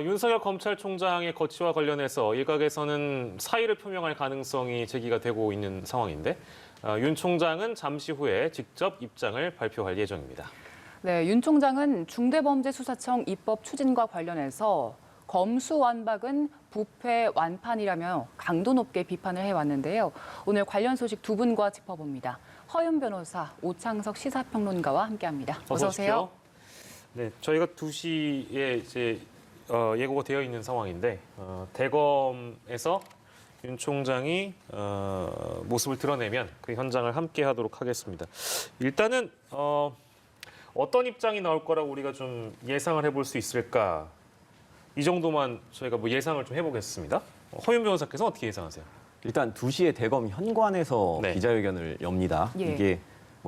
윤석열 검찰총장의 거취와 관련해서 일각에서는 사의를 표명할 가능성이 제기가 되고 있는 상황인데 윤 총장은 잠시 후에 직접 입장을 발표할 예정입니다. 네, 윤 총장은 중대범죄수사청 입법 추진과 관련해서 검수완박은 부패 완판이라며 강도 높게 비판을 해왔는데요. 오늘 관련 소식 두 분과 짚어봅니다. 허윤 변호사, 오창석 시사평론가와 함께합니다. 어서 오세요. 네, 저희가 2시에 이제 예고가 되어 있는 상황인데 대검에서 윤 총장이 모습을 드러내면 그 현장을 함께하도록 하겠습니다. 일단은 어떤 입장이 나올 거라고 우리가 좀 예상을 해볼 수 있을까? 이 정도만 저희가 예상을 좀 해보겠습니다. 허윤 변호사께서 어떻게 예상하세요? 일단 2시에 대검 현관에서 네. 기자회견을 엽니다. 예. 이게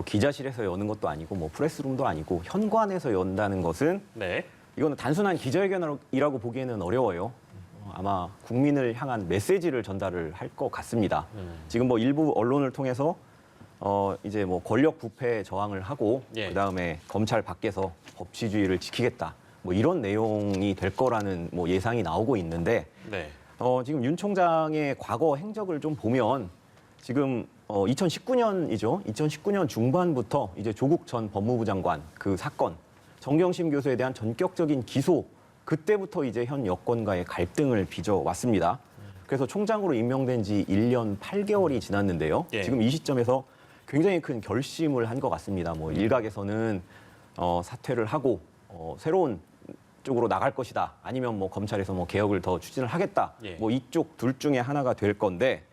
기자실에서 여는 것도 아니고 프레스룸도 아니고 현관에서 연다는 것은 네. 이거는 단순한 기자회견이라고 보기에는 어려워요. 아마 국민을 향한 메시지를 전달을 할 것 같습니다. 지금 일부 언론을 통해서 이제 권력 부패 저항을 하고 예. 그다음에 검찰 밖에서 법치주의를 지키겠다. 이런 내용이 될 거라는 예상이 나오고 있는데 네. 지금 윤 총장의 과거 행적을 좀 보면 지금 2019년이죠. 2019년 중반부터 이제 조국 전 법무부 장관 그 사건, 정경심 교수에 대한 전격적인 기소, 그때부터 이제 현 여권과의 갈등을 빚어왔습니다. 그래서 총장으로 임명된 지 1년 8개월이 지났는데요. 예. 지금 이 시점에서 굉장히 큰 결심을 한 것 같습니다. 일각에서는 사퇴를 하고 새로운 쪽으로 나갈 것이다. 아니면 검찰에서 개혁을 더 추진을 하겠다. 예. 이쪽 둘 중에 하나가 될 건데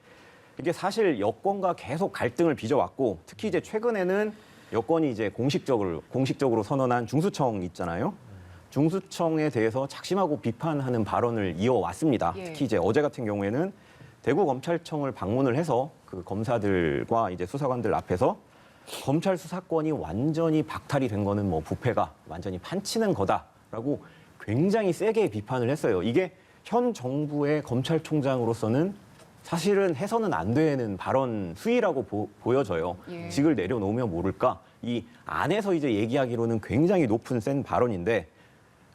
이게 사실 여권과 계속 갈등을 빚어왔고 특히 이제 최근에는 여권이 이제 공식적으로 선언한 중수청 있잖아요. 중수청에 대해서 작심하고 비판하는 발언을 이어왔습니다. 예. 특히 이제 어제 같은 경우에는 대구검찰청을 방문을 해서 그 검사들과 이제 수사관들 앞에서 검찰 수사권이 완전히 박탈이 된 거는 부패가 완전히 판치는 거다라고 굉장히 세게 비판을 했어요. 이게 현 정부의 검찰총장으로서는 사실은 해서는 안 되는 발언 수위라고 보여져요. 예. 직을 내려놓으면 모를까? 이 안에서 이제 얘기하기로는 굉장히 높은 센 발언인데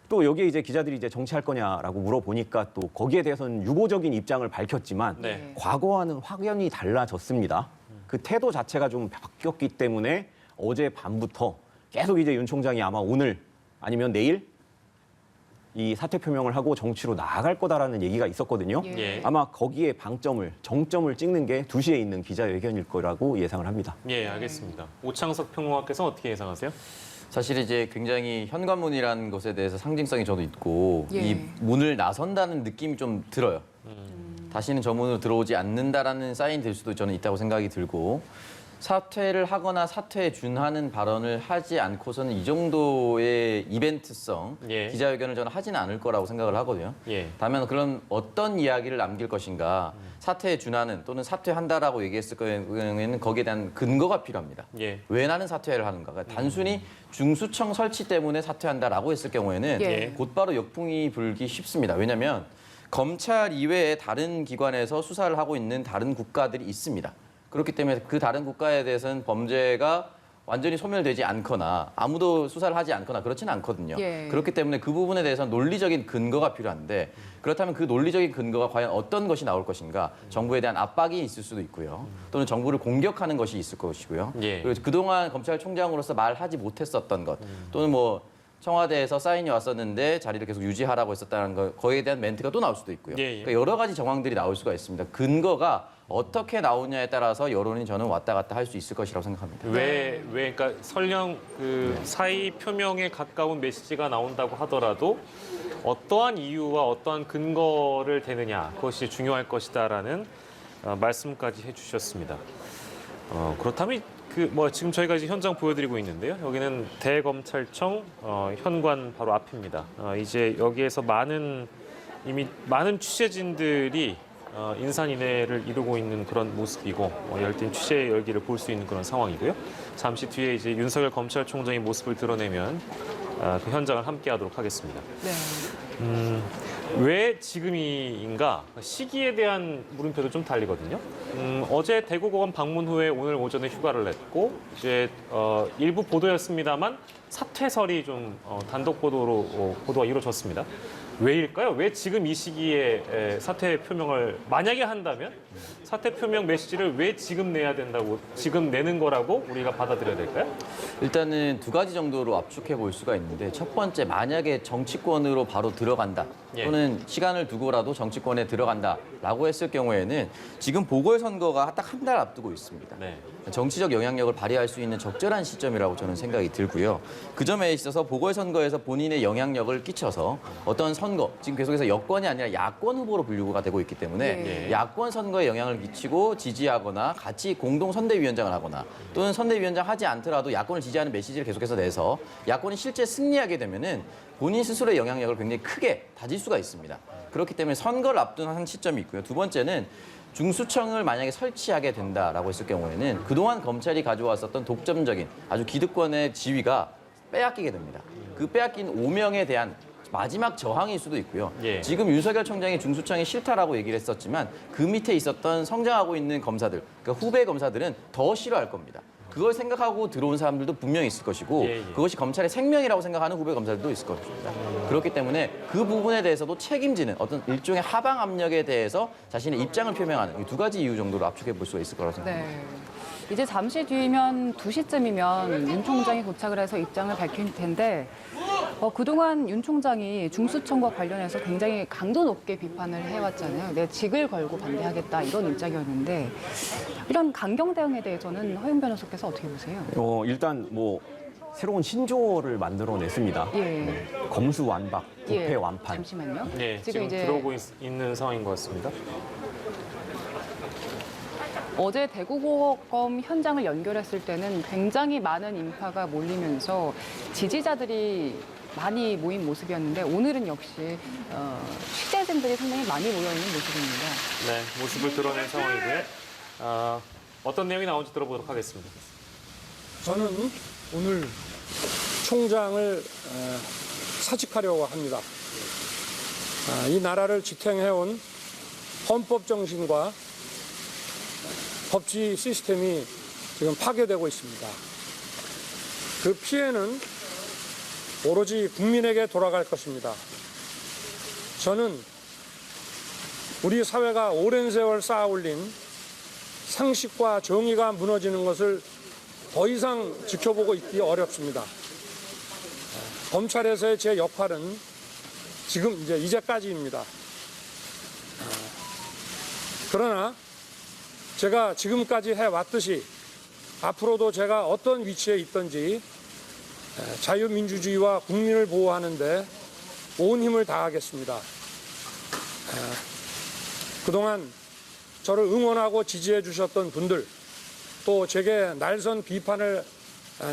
또 여기에 이제 기자들이 이제 정치할 거냐라고 물어보니까 또 거기에 대해서는 유보적인 입장을 밝혔지만 네. 과거와는 확연히 달라졌습니다. 그 태도 자체가 좀 바뀌었기 때문에 어제 밤부터 계속 이제 윤 총장이 아마 오늘 아니면 내일 이 사퇴 표명을 하고 정치로 나아갈 거다라는 얘기가 있었거든요. 예. 아마 거기에 정점을 찍는 게 2시에 있는 기자회견일 거라고 예상을 합니다. 예, 알겠습니다. 오창석 평론가께서는 어떻게 예상하세요? 사실 이제 굉장히 현관문이라는 것에 대해서 상징성이 저도 있고 예. 이 문을 나선다는 느낌이 좀 들어요. 다시는 저 문으로 들어오지 않는다라는 사인이 될 수도 저는 있다고 생각이 들고 사퇴를 하거나 사퇴에 준하는 발언을 하지 않고서는 이 정도의 이벤트성 예. 기자회견을 저는 하지는 않을 거라고 생각을 하거든요. 예. 다만 그런 어떤 이야기를 남길 것인가 사퇴에 준하는 또는 사퇴한다라고 얘기했을 경우에는 거기에 대한 근거가 필요합니다. 예. 왜 나는 사퇴를 하는가? 그러니까 단순히 중수청 설치 때문에 사퇴한다라고 했을 경우에는 예. 곧바로 역풍이 불기 쉽습니다. 왜냐하면 검찰 이외에 다른 기관에서 수사를 하고 있는 다른 국가들이 있습니다. 그렇기 때문에 그 다른 국가에 대해서는 범죄가 완전히 소멸되지 않거나 아무도 수사를 하지 않거나 그렇지는 않거든요. 예. 그렇기 때문에 그 부분에 대해서는 논리적인 근거가 필요한데 그렇다면 그 논리적인 근거가 과연 어떤 것이 나올 것인가? 정부에 대한 압박이 있을 수도 있고요. 또는 정부를 공격하는 것이 있을 것이고요. 예. 그리고 그동안 검찰총장으로서 말하지 못했었던 것 또는 청와대에서 사인이 왔었는데 자리를 계속 유지하라고 했었다는 거 거기에 대한 멘트가 또 나올 수도 있고요. 예, 예. 그러니까 여러 가지 정황들이 나올 수가 있습니다. 근거가 어떻게 나오냐에 따라서 여론이 저는 왔다 갔다 할 수 있을 것이라고 생각합니다. 그러니까 설령 그 사의 표명에 가까운 메시지가 나온다고 하더라도 어떠한 이유와 어떠한 근거를 대느냐 그것이 중요할 것이다라는 말씀까지 해주셨습니다. 그렇다면 지금 저희가 이제 현장 보여드리고 있는데요. 여기는 대검찰청 현관 바로 앞입니다. 이제 여기에서 이미 많은 취재진들이 인산인해를 이루고 있는 그런 모습이고 열띤 취재 열기를 볼 수 있는 그런 상황이고요. 잠시 뒤에 이제 윤석열 검찰총장의 모습을 드러내면 그 현장을 함께하도록 하겠습니다. 네. 왜 지금인가 시기에 대한 물음표도 좀 달리거든요. 어제 대구고검 방문 후에 오늘 오전에 휴가를 냈고 이제 일부 보도였습니다만 사퇴설이 좀 단독 보도로 보도가 이루어졌습니다. 왜일까요? 왜 지금 이 시기에 사퇴 표명을 만약에 한다면 사퇴 표명 메시지를 왜 지금 내야 된다고, 지금 내는 거라고 우리가 받아들여야 될까요? 일단은 두 가지 정도로 압축해 볼 수가 있는데, 첫 번째, 만약에 정치권으로 바로 들어간다 예. 또는 시간을 두고라도 정치권에 들어간다라고 했을 경우에는 지금 보궐선거가 딱 한 달 앞두고 있습니다. 네. 정치적 영향력을 발휘할 수 있는 적절한 시점이라고 저는 생각이 들고요. 그 점에 있어서 보궐선거에서 본인의 영향력을 끼쳐서 어떤 선거, 지금 계속해서 여권이 아니라 야권 후보로 분류가 되고 있기 때문에 예. 야권 선거에 영향을 끼치고 지지하거나 같이 공동 선대위원장을 하거나 또는 선대위원장 하지 않더라도 야권을 지지하는 메시지를 계속해서 내서 야권이 실제 승리하게 되면은 본인 스스로의 영향력을 굉장히 크게 다질 수가 있습니다. 그렇기 때문에 선거를 앞둔 한 시점이 있고요. 두 번째는 중수청을 만약에 설치하게 된다라고 했을 경우에는 그동안 검찰이 가져왔었던 독점적인 아주 기득권의 지위가 빼앗기게 됩니다. 그 빼앗긴 오명에 대한 마지막 저항일 수도 있고요. 예. 지금 윤석열 총장이 중수청이 싫다라고 얘기를 했었지만 그 밑에 있었던 성장하고 있는 검사들, 그러니까 후배 검사들은 더 싫어할 겁니다. 그걸 생각하고 들어온 사람들도 분명히 있을 것이고 예, 예. 그것이 검찰의 생명이라고 생각하는 후배 검사들도 있을 것입니다. 그렇기 때문에 그 부분에 대해서도 책임지는 어떤 일종의 하방 압력에 대해서 자신의 입장을 표명하는 이 두 가지 이유 정도로 압축해 볼 수가 있을 거라고 생각합니다. 네. 이제 잠시 뒤면 2시쯤이면 윤 총장이 도착을 해서 입장을 밝힐 텐데 그동안 윤 총장이 중수청과 관련해서 굉장히 강도 높게 비판을 해왔잖아요. 내 직을 걸고 반대하겠다 이런 입장이었는데 이런 강경 대응에 대해서는 허용 변호사께서 어떻게 보세요? 일단 뭐 새로운 신조어를 만들어냈습니다. 예. 검수완박, 예. 부패완판. 잠시만요. 네, 지금 들어오고 있는 상황인 것 같습니다. 어제 대구고검 현장을 연결했을 때는 굉장히 많은 인파가 몰리면서 지지자들이 많이 모인 모습이었는데 오늘은 역시 취재진들이 상당히 많이 모여있는 모습입니다. 네, 모습을 드러낸 상황이고요. 어떤 내용이 나온지 들어보도록 하겠습니다. 저는 오늘 총장을 사직하려고 합니다. 이 나라를 지탱해온 헌법 정신과 법치 시스템이 지금 파괴되고 있습니다. 그 피해는 오로지 국민에게 돌아갈 것입니다. 저는 우리 사회가 오랜 세월 쌓아올린 상식과 정의가 무너지는 것을 더 이상 지켜보고 있기 어렵습니다. 검찰에서의 제 역할은 지금 이제까지입니다. 그러나 제가 지금까지 해왔듯이 앞으로도 제가 어떤 위치에 있든지 자유민주주의와 국민을 보호하는 데 온 힘을 다하겠습니다. 그동안 저를 응원하고 지지해 주셨던 분들, 또 제게 날선 비판을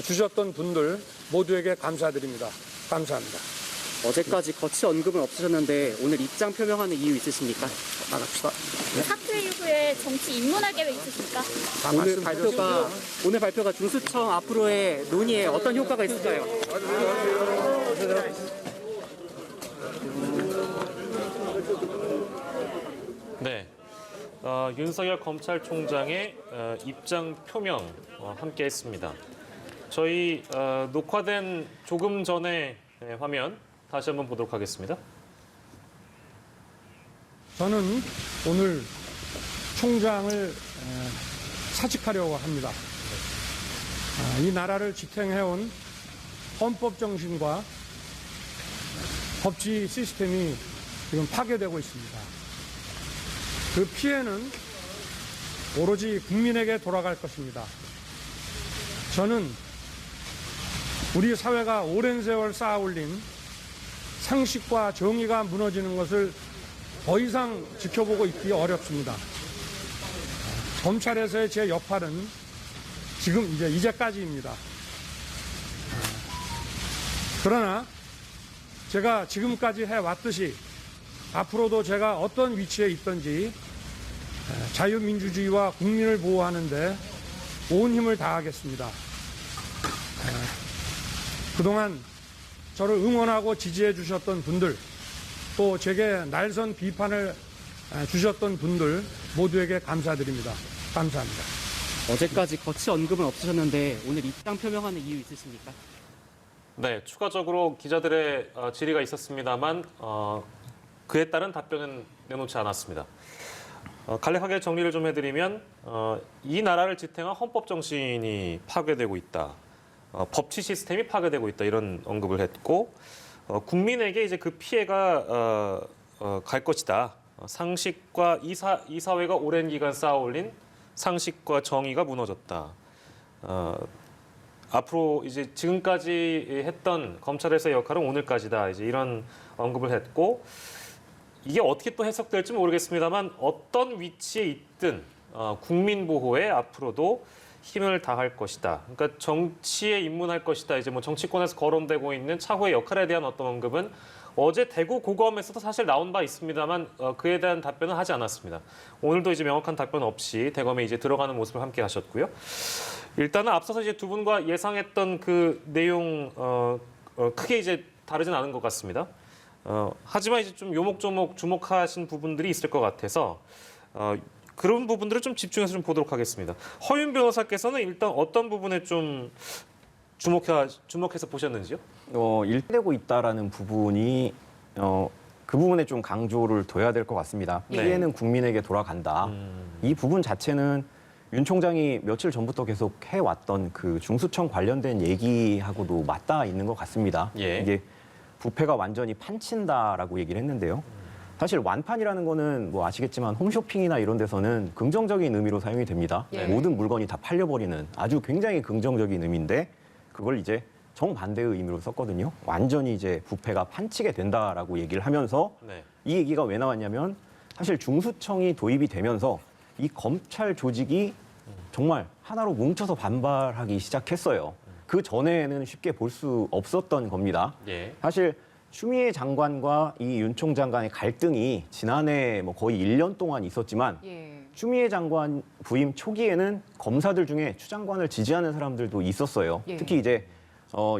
주셨던 분들 모두에게 감사드립니다. 감사합니다. 어제까지 거치 언급은 없으셨는데 오늘 입장 표명하는 이유 있으십니까? 나갑시다. 사퇴 이후에 정치 입문할 계획 있으십니까? 오늘 발표가 중수청 앞으로의 논의에 어떤 효과가 있을까요? 네, 윤석열 검찰총장의 입장 표명 함께 했습니다. 저희 녹화된 조금 전의 화면 다시 한번 보도록 하겠습니다. 저는 오늘 총장을 사직하려고 합니다. 이 나라를 지탱해온 헌법 정신과 법치 시스템이 지금 파괴되고 있습니다. 그 피해는 오로지 국민에게 돌아갈 것입니다. 저는 우리 사회가 오랜 세월 쌓아올린 상식과 정의가 무너지는 것을 더 이상 지켜보고 있기 어렵습니다. 검찰에서의 제 역할은 지금 이제까지입니다. 그러나 제가 지금까지 해왔듯이 앞으로도 제가 어떤 위치에 있든지 자유민주주의와 국민을 보호하는 데 온 힘을 다하겠습니다. 그동안 저를 응원하고 지지해 주셨던 분들, 또 제게 날선 비판을 주셨던 분들 모두에게 감사드립니다. 감사합니다. 어제까지 거치 언급은 없으셨는데 오늘 입장 표명하는 이유 있으십니까? 네, 추가적으로 기자들의 질의가 있었습니다만 그에 따른 답변은 내놓지 않았습니다. 간략하게 정리를 좀 해드리면 이 나라를 지탱한 헌법 정신이 파괴되고 있다. 법치 시스템이 파괴되고 있다. 이런 언급을 했고 국민에게 이제 그 피해가 갈 것이다. 상식과 이 사회가 오랜 기간 쌓아올린 상식과 정의가 무너졌다. 앞으로 이제 지금까지 했던 검찰에서의 역할은 오늘까지다. 이제 이런 언급을 했고 이게 어떻게 또 해석될지 모르겠습니다만 어떤 위치에 있든 국민 보호에 앞으로도 힘을 다할 것이다. 그러니까 정치에 입문할 것이다. 이제 뭐 정치권에서 거론되고 있는 차후의 역할에 대한 어떤 언급은 어제 대구 고검에서도 사실 나온 바 있습니다만 그에 대한 답변은 하지 않았습니다. 오늘도 이제 명확한 답변 없이 대검에 이제 들어가는 모습을 함께 하셨고요. 일단은 앞서서 이제 두 분과 예상했던 그 내용 크게 이제 다르진 않은 것 같습니다. 하지만 이제 좀 요목조목 주목하신 부분들이 있을 것 같아서 그런 부분들을 좀 집중해서 좀 보도록 하겠습니다. 허윤 변호사께서는 일단 어떤 부분에 좀 주목해서 보셨는지요? 일되고 있다라는 부분이 그 부분에 좀 강조를 둬야 될 것 같습니다. 네. 피해는 국민에게 돌아간다. 이 부분 자체는 윤 총장이 며칠 전부터 계속 해왔던 그 중수청 관련된 얘기하고도 맞닿아 있는 것 같습니다. 예. 이게 부패가 완전히 판친다라고 얘기를 했는데요. 사실 완판이라는 거는 뭐 아시겠지만 홈쇼핑이나 이런 데서는 긍정적인 의미로 사용이 됩니다. 예. 모든 물건이 다 팔려버리는 아주 굉장히 긍정적인 의미인데 그걸 이제 정반대의 의미로 썼거든요. 완전히 이제 부패가 판치게 된다라고 얘기를 하면서 네. 이 얘기가 왜 나왔냐면 사실 중수청이 도입이 되면서 이 검찰 조직이 정말 하나로 뭉쳐서 반발하기 시작했어요. 그 전에는 쉽게 볼 수 없었던 겁니다. 예. 사실 추미애 장관과 이 윤 총장 간의 갈등이 지난해 뭐 거의 1년 동안 있었지만 예. 추미애 장관 부임 초기에는 검사들 중에 추 장관을 지지하는 사람들도 있었어요. 예. 특히 이제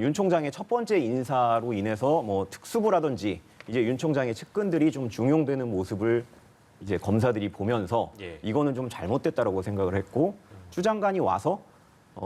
윤 총장의 첫 번째 인사로 인해서 뭐 특수부라든지 이제 윤 총장의 측근들이 좀 중용되는 모습을 이제 검사들이 보면서 예. 이거는 좀 잘못됐다라고 생각을 했고 추 장관이 와서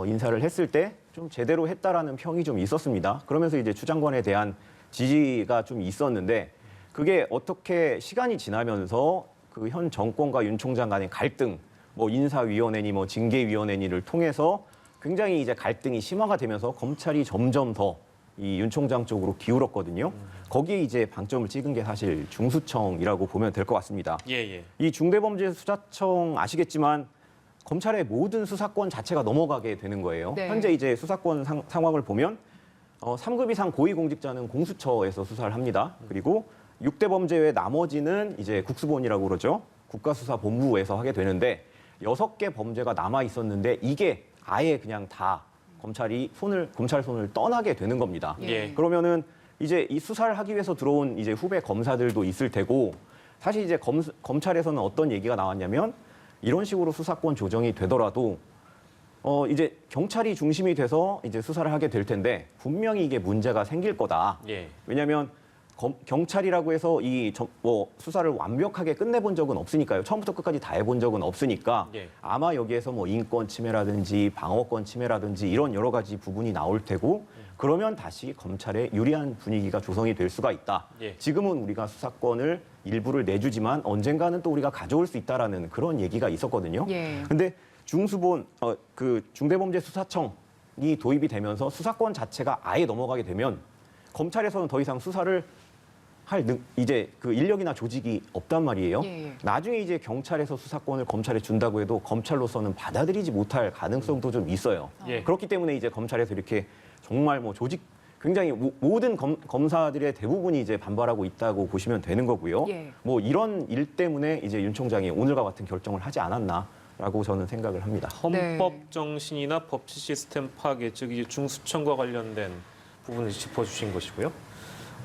인사를 했을 때 좀 제대로 했다라는 평이 좀 있었습니다. 그러면서 이제 추 장관에 대한 지지가 좀 있었는데 그게 어떻게 시간이 지나면서 그 현 정권과 윤 총장 간의 갈등, 뭐 인사위원회니 뭐 징계위원회니를 통해서 굉장히 이제 갈등이 심화가 되면서 검찰이 점점 더 이 윤 총장 쪽으로 기울었거든요. 거기에 이제 방점을 찍은 게 사실 중수청이라고 보면 될 것 같습니다. 예. 이 중대범죄수사청 아시겠지만 검찰의 모든 수사권 자체가 넘어가게 되는 거예요. 네. 현재 이제 수사권 상황을 보면 3급 이상 고위공직자는 공수처에서 수사를 합니다. 그리고 6대 범죄 외 나머지는 이제 국수본이라고 그러죠. 국가수사본부에서 하게 되는데 6개 범죄가 남아 있었는데 이게 아예 그냥 다 검찰 손을 떠나게 되는 겁니다. 예. 그러면은 이제 이 수사를 하기 위해서 들어온 이제 후배 검사들도 있을 테고 사실 이제 검찰에서는 어떤 얘기가 나왔냐면 이런 식으로 수사권 조정이 되더라도 이제 경찰이 중심이 돼서 이제 수사를 하게 될 텐데 분명히 이게 문제가 생길 거다. 예. 왜냐하면 경찰이라고 해서 수사를 완벽하게 끝내본 적은 없으니까요. 처음부터 끝까지 다 해본 적은 없으니까 예. 아마 여기에서 뭐 인권 침해라든지 방어권 침해라든지 이런 여러 가지 부분이 나올 테고 그러면 다시 검찰에 유리한 분위기가 조성이 될 수가 있다. 예. 지금은 우리가 수사권을 일부를 내주지만 언젠가는 또 우리가 가져올 수 있다라는 그런 얘기가 있었거든요. 예. 근데 그 중대범죄수사청이 도입이 되면서 수사권 자체가 아예 넘어가게 되면 검찰에서는 더 이상 수사를 이제 그 인력이나 조직이 없단 말이에요. 예. 나중에 이제 경찰에서 수사권을 검찰에 준다고 해도 검찰로서는 받아들이지 못할 가능성도 좀 있어요. 예. 그렇기 때문에 이제 검찰에서 이렇게 정말 뭐 조직 굉장히 모든 검사들의 대부분이 이제 반발하고 있다고 보시면 되는 거고요. 예. 뭐 이런 일 때문에 이제 윤 총장이 오늘과 같은 결정을 하지 않았나라고 저는 생각을 합니다. 헌법 네. 정신이나 법치 시스템 파괴, 즉 이제 중수청과 관련된 부분을 짚어주신 것이고요.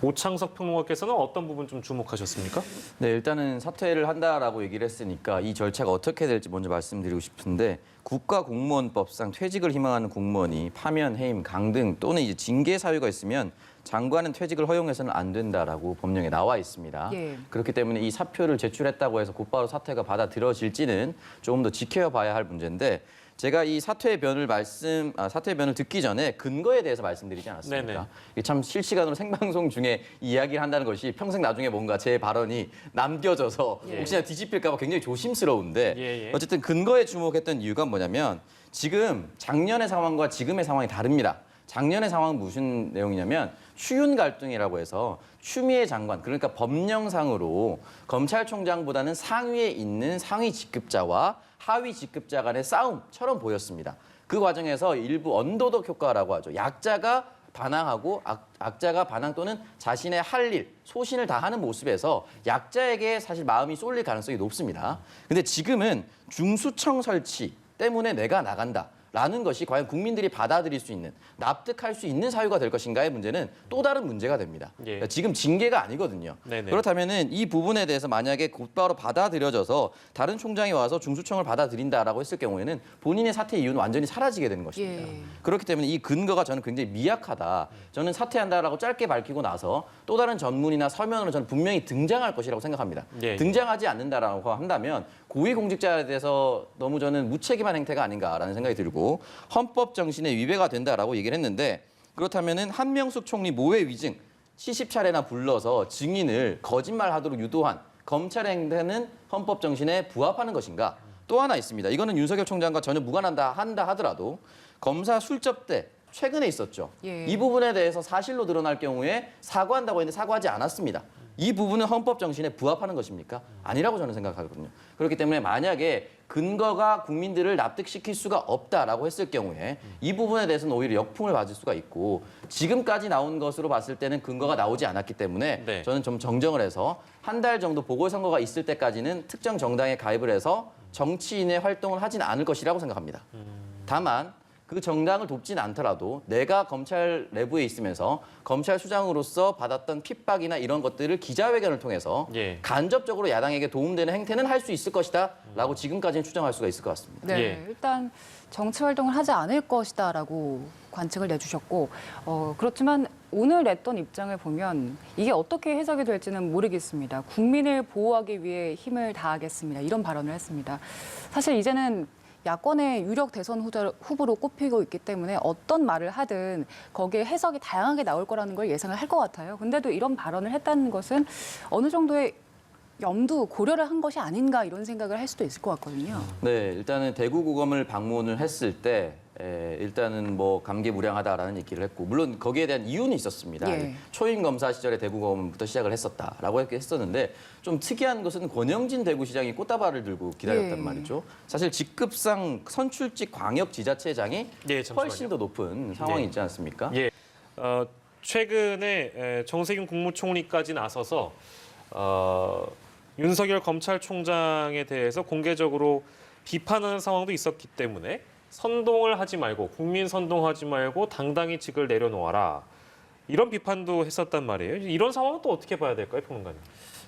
오창석 평론가께서는 어떤 부분 좀 주목하셨습니까? 네, 일단은 사퇴를 한다라고 얘기를 했으니까 이 절차가 어떻게 될지 먼저 말씀드리고 싶은데 국가공무원법상 퇴직을 희망하는 공무원이 파면, 해임, 강등 또는 이제 징계 사유가 있으면 장관은 퇴직을 허용해서는 안 된다라고 법령에 나와 있습니다. 예. 그렇기 때문에 이 사표를 제출했다고 해서 곧바로 사퇴가 받아들여질지는 조금 더 지켜봐야 할 문제인데 제가 이 사퇴의 변을 사퇴의 변을 듣기 전에 근거에 대해서 말씀드리지 않았습니까? 네네. 이게 참 실시간으로 생방송 중에 이 이야기를 한다는 것이 평생 나중에 뭔가 제 발언이 남겨져서 혹시나 뒤집힐까 봐 굉장히 조심스러운데 예, 예. 어쨌든 근거에 주목했던 이유가 뭐냐면 지금 작년의 상황과 지금의 상황이 다릅니다. 작년의 상황은 무슨 내용이냐면 추윤 갈등이라고 해서 추미애 장관, 그러니까 법령상으로 검찰총장보다는 상위에 있는 상위 직급자와 하위 직급자 간의 싸움처럼 보였습니다. 그 과정에서 일부 언도덕 효과라고 하죠. 약자가 반항하고 악자가 반항 또는 자신의 할 일, 소신을 다하는 모습에서 약자에게 사실 마음이 쏠릴 가능성이 높습니다. 근데 지금은 중수청 설치 때문에 내가 나간다. 라는 것이 과연 국민들이 받아들일 수 있는, 납득할 수 있는 사유가 될 것인가의 문제는 또 다른 문제가 됩니다. 예. 그러니까 지금 징계가 아니거든요. 네네. 그렇다면은 이 부분에 대해서 만약에 곧바로 받아들여져서 다른 총장이 와서 중수청을 받아들인다라고 했을 경우에는 본인의 사퇴 이유는 완전히 사라지게 되는 것입니다. 예. 그렇기 때문에 이 근거가 저는 굉장히 미약하다. 저는 사퇴한다라고 짧게 밝히고 나서 또 다른 전문이나 서면으로 저는 분명히 등장할 것이라고 생각합니다. 예. 등장하지 않는다라고 한다면 고위공직자에 대해서 너무 저는 무책임한 행태가 아닌가라는 생각이 들고 헌법 정신에 위배가 된다라고 얘기를 했는데 그렇다면은 한명숙 총리 모해 위증 70차례나 불러서 증인을 거짓말하도록 유도한 검찰의 행태는 헌법 정신에 부합하는 것인가? 또 하나 있습니다. 이거는 윤석열 총장과 전혀 무관한다 하더라도 검사 술접 때 최근에 있었죠. 예. 이 부분에 대해서 사실로 드러날 경우에 사과한다고 했는데 사과하지 않았습니다. 이 부분은 헌법 정신에 부합하는 것입니까? 아니라고 저는 생각하거든요. 그렇기 때문에 만약에 근거가 국민들을 납득시킬 수가 없다라고 했을 경우에 이 부분에 대해서는 오히려 역풍을 맞을 수가 있고 지금까지 나온 것으로 봤을 때는 근거가 나오지 않았기 때문에 네. 저는 좀 정정을 해서 한 달 정도 보궐선거가 있을 때까지는 특정 정당에 가입을 해서 정치인의 활동을 하지는 않을 것이라고 생각합니다. 다만 그 정당을 돕진 않더라도 내가 검찰 내부에 있으면서 검찰 수장으로서 받았던 핍박이나 이런 것들을 기자회견을 통해서 예. 간접적으로 야당에게 도움되는 행태는 할 수 있을 것이다라고 지금까지는 추정할 수가 있을 것 같습니다. 네, 예. 일단 정치 활동을 하지 않을 것이다라고 관측을 내주셨고 그렇지만 오늘 냈던 입장을 보면 이게 어떻게 해석이 될지는 모르겠습니다. 국민을 보호하기 위해 힘을 다하겠습니다. 이런 발언을 했습니다. 사실 이제는 야권의 유력 대선 후보로 꼽히고 있기 때문에 어떤 말을 하든 거기에 해석이 다양하게 나올 거라는 걸 예상을 할 것 같아요. 근데도 이런 발언을 했다는 것은 어느 정도의 염두, 고려를 한 것이 아닌가 이런 생각을 할 수도 있을 것 같거든요. 네, 일단은 대구고검을 방문을 했을 때 일단은 뭐 감개무량하다라는 얘기를 했고 물론 거기에 대한 이유는 있었습니다. 예. 초임 검사 시절에 대구고검부터 시작을 했었다라고 했었는데 좀 특이한 것은 권영진 대구시장이 꽃다발을 들고 기다렸단 예. 말이죠. 사실 직급상 선출직 광역지자체장이 예, 잠시만요. 훨씬 더 높은 상황이 네. 있지 않습니까? 예. 최근에 정세균 국무총리까지 나서서 윤석열 검찰총장에 대해서 공개적으로 비판하는 상황도 있었기 때문에 선동을 하지 말고 국민 선동하지 말고 당당히 직을 내려놓아라. 이런 비판도 했었단 말이에요. 이런 상황은 또 어떻게 봐야 될까요, 평론가님?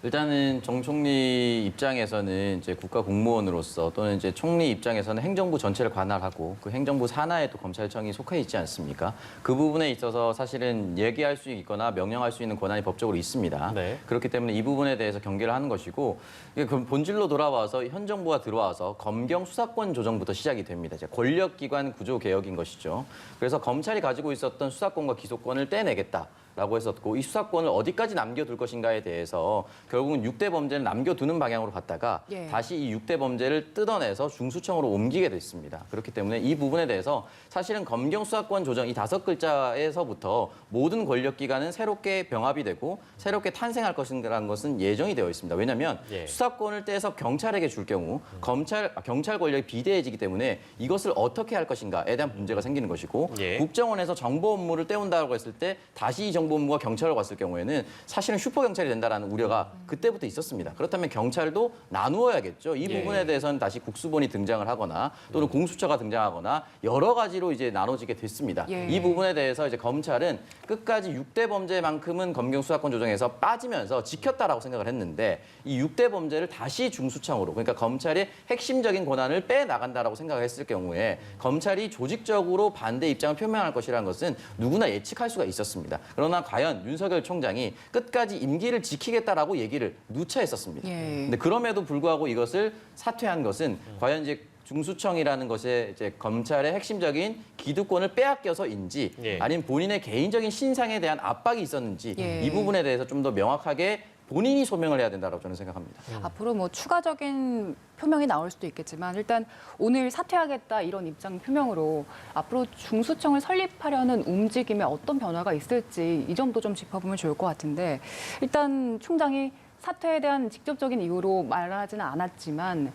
일단은 정 총리 입장에서는 이제 국가 공무원으로서 또는 이제 총리 입장에서는 행정부 전체를 관할하고 그 행정부 산하에 또 검찰청이 속해 있지 않습니까? 그 부분에 있어서 사실은 얘기할 수 있거나 명령할 수 있는 권한이 법적으로 있습니다. 네. 그렇기 때문에 이 부분에 대해서 경계를 하는 것이고 이게 그럼 본질로 돌아와서 현 정부가 들어와서 검경 수사권 조정부터 시작이 됩니다. 이제 권력기관 구조 개혁인 것이죠. 그래서 검찰이 가지고 있었던 수사권과 기소권을 떼내겠다. 라고 했었고 이 수사권을 어디까지 남겨둘 것인가에 대해서 결국은 6대 범죄를 남겨두는 방향으로 갔다가 예. 다시 이 6대 범죄를 뜯어내서 중수청으로 옮기게 됐습니다. 그렇기 때문에 이 부분에 대해서 사실은 검경 수사권 조정 이 5글자에서부터 모든 권력기관은 새롭게 병합이 되고 새롭게 탄생할 것이라는 것은 예정이 되어 있습니다. 왜냐하면 예. 수사권을 떼서 경찰에게 줄 경우 경찰 권력이 비대해지기 때문에 이것을 어떻게 할 것인가에 대한 문제가 생기는 것이고 예. 국정원에서 정보 업무를 떼온다고 했을 때 다시 이 정보 업무가 경찰로 갔을 경우에는 사실은 슈퍼 경찰이 된다라는 우려가 그때부터 있었습니다. 그렇다면 경찰도 나누어야겠죠. 이 예. 부분에 대해서는 다시 국수본이 등장을 하거나 또는 공수처가 등장하거나 여러 가지로 이제 나눠지게 됐습니다. 예. 이 부분에 대해서 이제 검찰은 끝까지 6대 범죄만큼은 검경 수사권 조정에서 빠지면서 지켰다라고 생각을 했는데 이 6대 범죄를 다시 중수청으로 그러니까 검찰의 핵심적인 권한을 빼 나간다라고 생각을 했을 경우에 검찰이 조직적으로 반대 입장을 표명할 것이라는 것은 누구나 예측할 수가 있었습니다. 그러나 과연 윤석열 총장이 끝까지 임기를 지키겠다라고 얘기를 누차 했었습니다. 예. 근데 그럼에도 불구하고 이것을 사퇴한 것은 과연 이제 중수청이라는 것에 이제 검찰의 핵심적인 기득권을 빼앗겨서인지 예. 아니면 본인의 개인적인 신상에 대한 압박이 있었는지 예. 이 부분에 대해서 좀 더 명확하게 본인이 소명을 해야 된다고 저는 생각합니다. 앞으로 뭐 추가적인 표명이 나올 수도 있겠지만 일단 오늘 사퇴하겠다 이런 입장 표명으로 앞으로 중수청을 설립하려는 움직임에 어떤 변화가 있을지 이 점도 좀 짚어보면 좋을 것 같은데 일단 총장이 사퇴에 대한 직접적인 이유로 말하지는 않았지만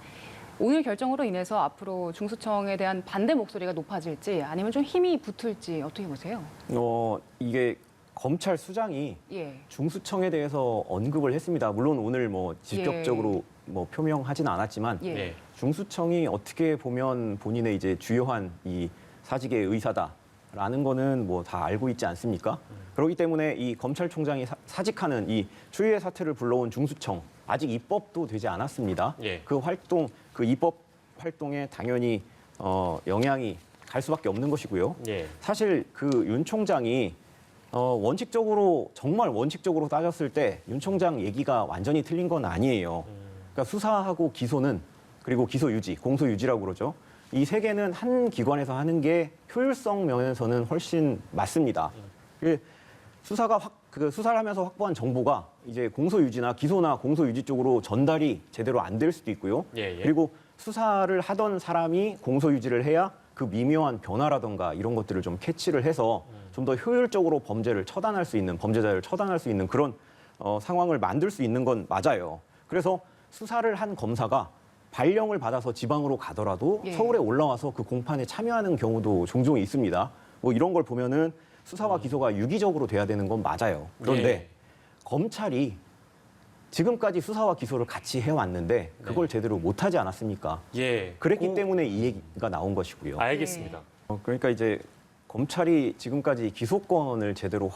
오늘 결정으로 인해서 앞으로 중수청에 대한 반대 목소리가 높아질지 아니면 좀 힘이 붙을지 어떻게 보세요? 이게 검찰 수장이 예. 중수청에 대해서 언급을 했습니다. 물론 오늘 뭐 직접적으로 뭐 표명하지는 않았지만 예. 네. 중수청이 어떻게 보면 본인의 이제 주요한 이 사직의 의사다라는 거는 뭐 다 알고 있지 않습니까? 그렇기 때문에 이 검찰총장이 사직하는 이 추위의 사태를 불러온 중수청 아직 입법도 되지 않았습니다. 예. 그 입법 활동에 당연히 영향이 갈 수밖에 없는 것이고요. 예. 사실 그 윤 총장이 원칙적으로 정말 원칙적으로 따졌을 때 윤 총장 얘기가 완전히 틀린 건 아니에요. 그러니까 수사하고 기소는 그리고 기소 유지, 공소 유지라고 그러죠. 이 세 개는 한 기관에서 하는 게 효율성 면에서는 훨씬 맞습니다. 수사를 하면서 확보한 정보가 이제 공소 유지나 기소나 공소 유지 쪽으로 전달이 제대로 안 될 수도 있고요. 예, 예. 그리고 수사를 하던 사람이 공소 유지를 해야 그 미묘한 변화라던가 이런 것들을 좀 캐치를 해서 좀 더 효율적으로 범죄자를 처단할 수 있는 그런 상황을 만들 수 있는 건 맞아요. 그래서 수사를 한 검사가 발령을 받아서 지방으로 가더라도 예. 서울에 올라와서 그 공판에 참여하는 경우도 종종 있습니다. 뭐 이런 걸 보면은 수사와 기소가 유기적으로 돼야 되는 건 맞아요. 그런데 예. 검찰이 지금까지 수사와 기소를 같이 해왔는데 그걸 제대로 못하지 않았습니까? 예. 그랬기 때문에 이 얘기가 나온 것이고요. 알겠습니다. 그러니까 이제 검찰이 지금까지 기소권을 제대로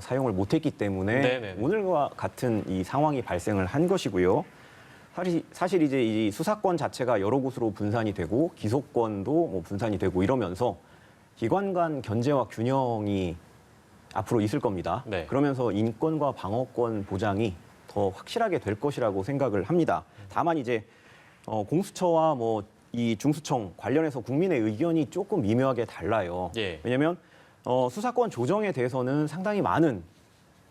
사용을 못했기 때문에 네네네. 오늘과 같은 이 상황이 발생을 한 것이고요. 사실 이제 이 수사권 자체가 여러 곳으로 분산이 되고 기소권도 뭐 분산이 되고 이러면서 기관 간 견제와 균형이 앞으로 있을 겁니다. 네. 그러면서 인권과 방어권 보장이 더 확실하게 될 것이라고 생각을 합니다. 다만 이제 공수처와 뭐 이 중수청 관련해서 국민의 의견이 조금 미묘하게 달라요. 예. 왜냐하면 수사권 조정에 대해서는 상당히 많은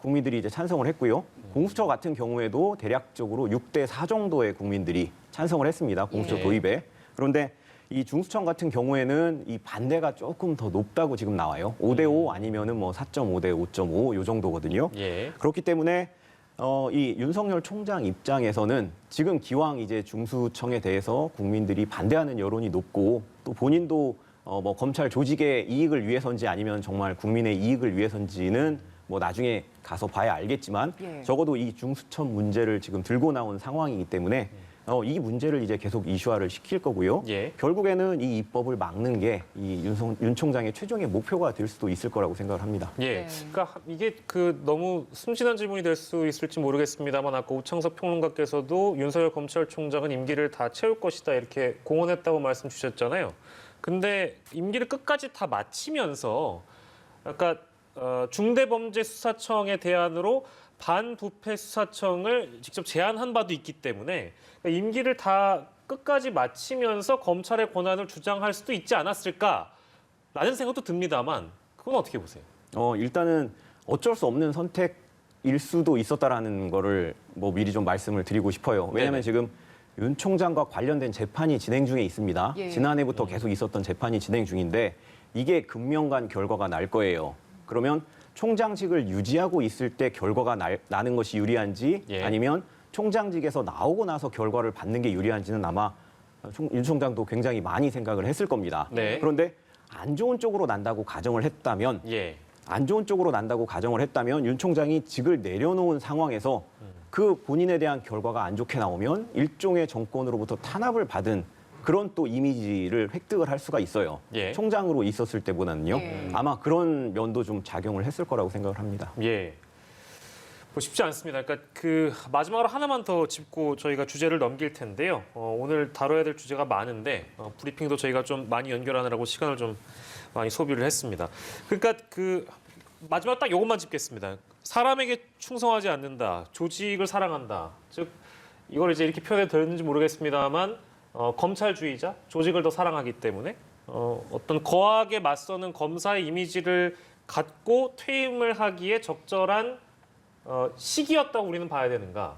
국민들이 이제 찬성을 했고요. 공수처 같은 경우에도 대략적으로 6대 4 정도의 국민들이 찬성을 했습니다. 공수처 예. 도입에. 그런데 이 중수청 같은 경우에는 이 반대가 조금 더 높다고 지금 나와요. 5대 5 아니면은 뭐 4.5대 5.5 요 정도거든요. 예. 그렇기 때문에 이 윤석열 총장 입장에서는 지금 기왕 이제 중수청에 대해서 국민들이 반대하는 여론이 높고 또 본인도 뭐 검찰 조직의 이익을 위해서인지 아니면 정말 국민의 이익을 위해서인지는 뭐 나중에 가서 봐야 알겠지만 예. 적어도 이 중수청 문제를 지금 들고 나온 상황이기 때문에 이 문제를 이제 계속 이슈화를 시킬 거고요. 예. 결국에는 이 입법을 막는 게 이 윤 총장의 최종의 목표가 될 수도 있을 거라고 생각을 합니다. 예. 네. 그러니까 이게 너무 순진한 질문이 될 수 있을지 모르겠습니다만 아까 우창석 평론가께서도 윤석열 검찰총장은 임기를 다 채울 것이다 이렇게 공언했다고 말씀 주셨잖아요. 근데 임기를 끝까지 다 마치면서 아까 중대범죄수사청의 대안으로 반부패 수사청을 직접 제안한 바도 있기 때문에 그러니까 임기를 다 끝까지 마치면서 검찰의 권한을 주장할 수도 있지 않았을까라는 생각도 듭니다만 그건 어떻게 보세요? 일단은 어쩔 수 없는 선택일 수도 있었다라는 거를 뭐 미리 좀 말씀을 드리고 싶어요. 왜냐하면 네네. 지금 윤 총장과 관련된 재판이 진행 중에 있습니다. 예. 지난해부터 계속 있었던 재판이 진행 중인데 이게 금명간 결과가 날 거예요. 그러면 총장직을 유지하고 있을 때 결과가 나는 것이 유리한지 예. 아니면 총장직에서 나오고 나서 결과를 받는 게 유리한지는 아마 윤 총장도 굉장히 많이 생각을 했을 겁니다. 네. 그런데 안 좋은 쪽으로 난다고 가정을 했다면 예. 안 좋은 쪽으로 난다고 가정을 했다면 윤 총장이 직을 내려놓은 상황에서 그 본인에 대한 결과가 안 좋게 나오면 일종의 정권으로부터 탄압을 받은 그런 또 이미지를 획득을 할 수가 있어요. 예. 총장으로 있었을 때보다는요. 예. 아마 그런 면도 좀 작용을 했을 거라고 생각을 합니다. 예. 뭐 쉽지 않습니다. 그러니까 그 마지막으로 하나만 더 짚고 저희가 주제를 넘길 텐데요. 오늘 다뤄야 될 주제가 많은데 브리핑도 저희가 좀 많이 연결하느라고 시간을 좀 많이 소비를 했습니다. 그러니까 그 마지막 딱 이것만 짚겠습니다. 사람에게 충성하지 않는다, 조직을 사랑한다. 즉 이걸 이제 이렇게 표현해도 되는지 모르겠습니다만 검찰주의자, 조직을 더 사랑하기 때문에 어떤 거하게 맞서는 검사의 이미지를 갖고 퇴임을 하기에 적절한 시기였다고 우리는 봐야 되는가?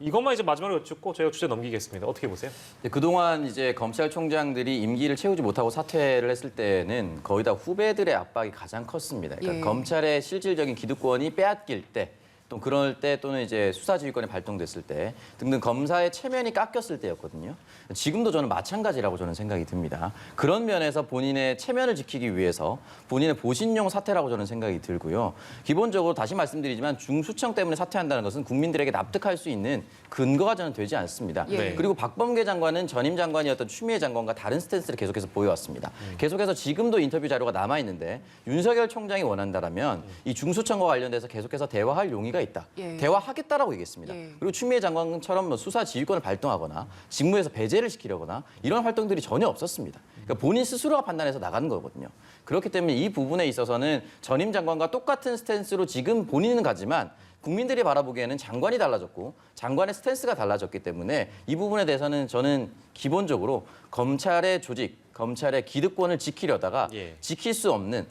이것만 이제 마지막으로 여쭙고 저희가 주제 넘기겠습니다. 어떻게 보세요? 그동안 이제 검찰총장들이 임기를 채우지 못하고 사퇴를 했을 때는 거의 다 후배들의 압박이 가장 컸습니다. 그러니까 예. 검찰의 실질적인 기득권이 빼앗길 때, 또 그럴 때 또는 이제 수사지휘권이 발동됐을 때 등등 검사의 체면이 깎였을 때였거든요. 지금도 저는 마찬가지라고 저는 생각이 듭니다. 그런 면에서 본인의 체면을 지키기 위해서 본인의 보신용 사퇴라고 저는 생각이 들고요. 기본적으로 다시 말씀드리지만 중수청 때문에 사퇴한다는 것은 국민들에게 납득할 수 있는 근거가 저는 되지 않습니다. 예. 그리고 박범계 장관은 전임 장관이었던 추미애 장관과 다른 스탠스를 계속해서 보여왔습니다. 계속해서 지금도 인터뷰 자료가 남아있는데 윤석열 총장이 원한다라면 이 중수청과 관련돼서 계속해서 대화할 용의가 있다. 예. 대화하겠다라고 얘기했습니다. 예. 그리고 추미애 장관처럼 뭐 수사 지휘권을 발동하거나 직무에서 배제를 시키려거나 이런 활동들이 전혀 없었습니다. 그러니까 본인 스스로가 판단해서 나가는 거거든요. 그렇기 때문에 이 부분에 있어서는 전임 장관과 똑같은 스탠스로 지금 본인은 가지만 국민들이 바라보기에는 장관이 달라졌고 장관의 스탠스가 달라졌기 때문에 이 부분에 대해서는 저는 기본적으로 검찰의 조직, 검찰의 기득권을 지키려다가 예. 지킬 수 없는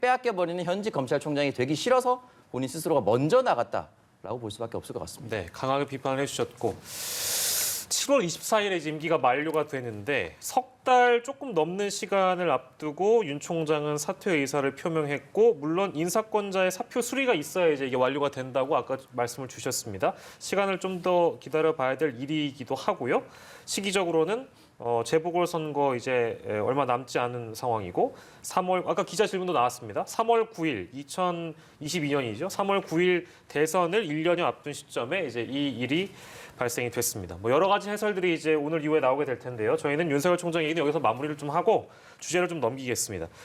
빼앗겨버리는 현직 검찰총장이 되기 싫어서 본인 스스로가 먼저 나갔다라고 볼 수밖에 없을 것 같습니다. 네, 강하게 비판을 해주셨고 7월 24일에 이제 임기가 만료가 되는데 석 달 조금 넘는 시간을 앞두고 윤 총장은 사퇴 의사를 표명했고 물론 인사권자의 사표 수리가 있어야 이제 이게 완료가 된다고 아까 말씀을 주셨습니다. 시간을 좀 더 기다려봐야 될 일이기도 하고요. 시기적으로는 재보궐선거 이제 얼마 남지 않은 상황이고 3월 아까 기자 질문도 나왔습니다. 3월 9일 2022년이죠. 3월 9일 대선을 1년여 앞둔 시점에 이제 이 일이 발생이 됐습니다. 뭐 여러 가지 해설들이 이제 오늘 이후에 나오게 될 텐데요. 저희는 윤석열 총장 얘기는 여기서 마무리를 좀 하고 주제를 좀 넘기겠습니다.